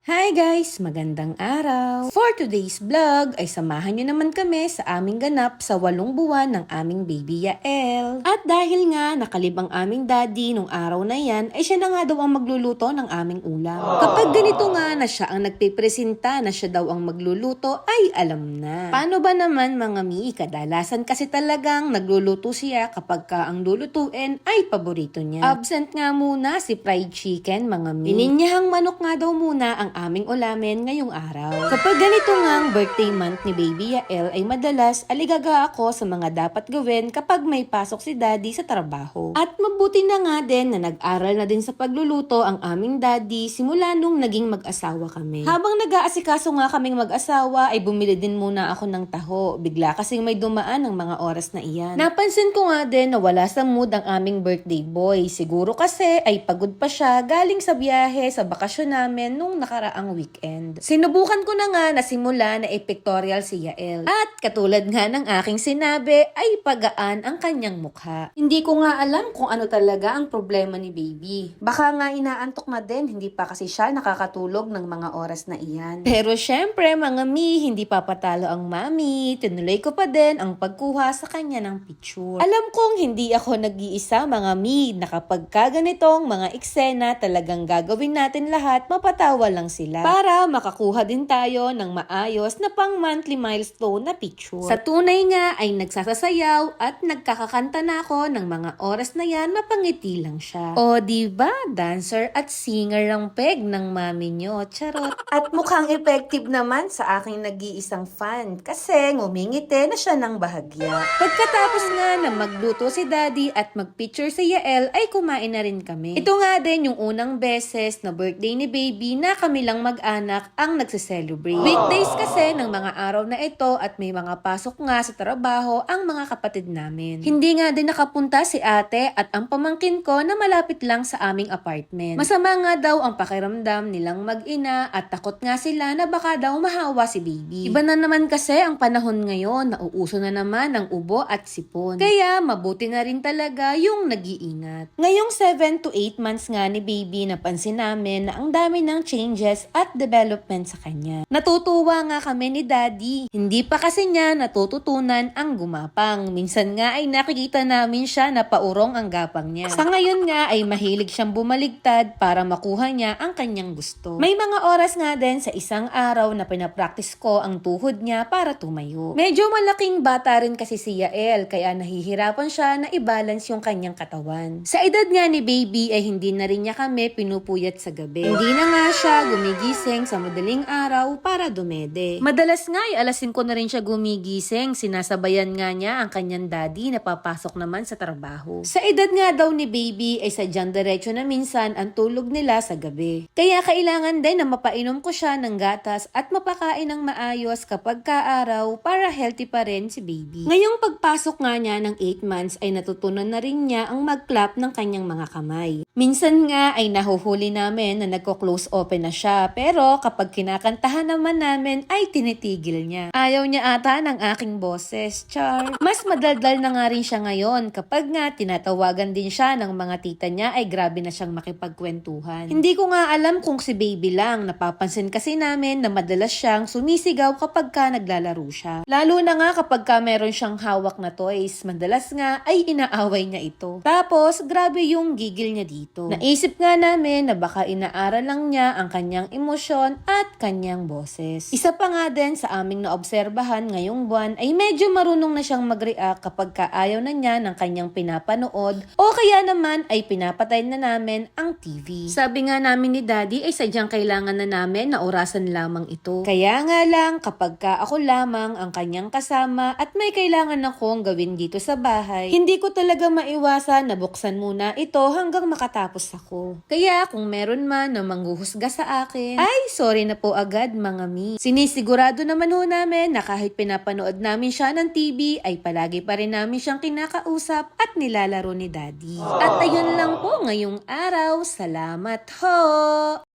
Hi guys! Magandang araw! For today's vlog ay samahan nyo naman kami sa aming ganap sa 8 buwan ng aming baby Yael. At dahil nga nakalib ang aming daddy nung araw na yan, ay siya na nga daw ang magluluto ng aming ulam. Kapag ganito nga na siya ang nagpipresenta na siya daw ang magluluto, ay alam na. Paano ba naman mga mi? Kadalasan kasi talagang nagluluto siya kapag ka ang lulutuin ay paborito niya. Absent nga muna si fried chicken mga mi. Pininyahang manok nga daw muna ang aming ulamin ngayong araw. Kapag ganito ngang birthday month ni baby Yael ay madalas aligaga ako sa mga dapat gawin kapag may pasok si daddy sa trabaho. At mabuti na nga din na nag-aral na din sa pagluluto ang aming daddy simula nung naging mag-asawa kami. Habang nag-aasikaso nga kaming mag-asawa ay bumili din muna ako ng taho. Bigla kasing may dumaan ng mga oras na iyan. Napansin ko nga din na wala sa mood ang aming birthday boy. Siguro kasi ay pagod pa siya galing sa biyahe sa bakasyon namin nung ang weekend. Sinubukan ko na nga na simula na pictorial si Yael. At katulad nga ng aking sinabi ay pagaan ang kanyang mukha. Hindi ko nga alam kung ano talaga ang problema ni baby. Baka nga inaantok na din, hindi pa kasi siya nakakatulog ng mga oras na iyan. Pero syempre mga mi, hindi papatalo ang mami. Tinuloy ko pa din ang pagkuha sa kanya ng picture. Alam kong hindi ako nag-iisa mga mi na kapag kaganitong mga eksena talagang gagawin natin lahat, mapatawa lang sila para makakuha din tayo ng maayos na pang monthly milestone na picture. Sa tunay nga ay nagsasasayaw at nagkakakanta na ako ng mga oras na yan, mapangiti lang siya. O diba, dancer at singer ang peg ng mami nyo, charot. At mukhang effective naman sa aking nag-iisang fan kasi ngumingiti na siya ng bahagya. Pagkatapos nga na magluto si daddy at magpicture si Yael ay kumain na rin kami. Ito nga din yung unang beses na birthday ni baby na kami lang mag-anak ang nagse-celebrate. Weekdays kasi ng mga araw na ito at may mga pasok nga sa trabaho ang mga kapatid namin. Hindi nga din nakapunta si ate at ang pamangkin ko na malapit lang sa aming apartment. Masama nga daw ang pakiramdam nilang mag-ina at takot nga sila na baka daw mahawa si baby. Iba na naman kasi ang panahon ngayon, nauuso na naman ang ubo at sipon. Kaya mabuti na rin talaga yung nag-iingat. Ngayong 7 to 8 months nga ni baby, napansin namin na ang dami ng changes at development sa kanya. Natutuwa nga kami ni daddy. Hindi pa kasi niya natututunan ang gumapang. Minsan nga ay nakikita namin siya na paurong ang gapang niya. Sa ngayon nga ay mahilig siyang bumaligtad para makuha niya ang kanyang gusto. May mga oras nga din sa isang araw na pinapractice ko ang tuhod niya para tumayo. Medyo malaking bata rin kasi si Yael kaya nahihirapan siya na i-balance yung kanyang katawan. Sa edad nga ni baby ay hindi na rin niya kami pinupuyat sa gabi. Hindi na nga siya gumigising sa madaling araw para dumede. Madalas nga ay alas 5 na rin siya gumigising. Sinasabayan nga niya ang kanyang daddy na papasok naman sa trabaho. Sa edad nga daw ni baby ay sadyang diretso na minsan ang tulog nila sa gabi. Kaya kailangan din na mapainom ko siya ng gatas at mapakain ng maayos kapag kaaraw para healthy pa rin si baby. Ngayong pagpasok nga niya ng 8 months ay natutunan na rin niya ang mag-clap ng kanyang mga kamay. Minsan nga ay nahuhuli namin na nagko-close open na siya pero kapag kinakantahan naman namin ay tinitigil niya. Ayaw niya ata ng aking boses, char. Mas madaldal na nga rin siya ngayon kapag nga tinatawagan din siya ng mga tita niya ay grabe na siyang makipagkwentuhan. Hindi ko nga alam kung si baby lang, napapansin kasi namin na madalas siyang sumisigaw kapag ka naglalaro siya. Lalo na nga kapag ka meron siyang hawak na toys, madalas nga ay inaaway niya ito. Tapos grabe yung gigil niya dito. Naisip nga namin na baka inaaral lang niya ang kanyang emosyon at kanyang boses. Isa pa nga din sa aming naobserbahan ngayong buwan ay medyo marunong na siyang mag-react kapag kaayaw na niya ng kanyang pinapanood o kaya naman ay pinapatay na namin ang TV. Sabi nga namin ni daddy ay sadyang kailangan na namin na orasan lamang ito. Kaya nga lang kapag ka ako lamang ang kanyang kasama at may kailangan akong gawin dito sa bahay, hindi ko talaga maiwasan na buksan muna ito hanggang makatapos ako. Kaya kung meron man na manghuhusga sa akin, ay sorry na po agad mga mi. Sinisigurado naman ho namin na kahit pinapanood namin siya ng TV ay palagi pa rin namin siyang kinakausap at nilalaro ni daddy. At ayun lang po ngayong araw. Salamat ho!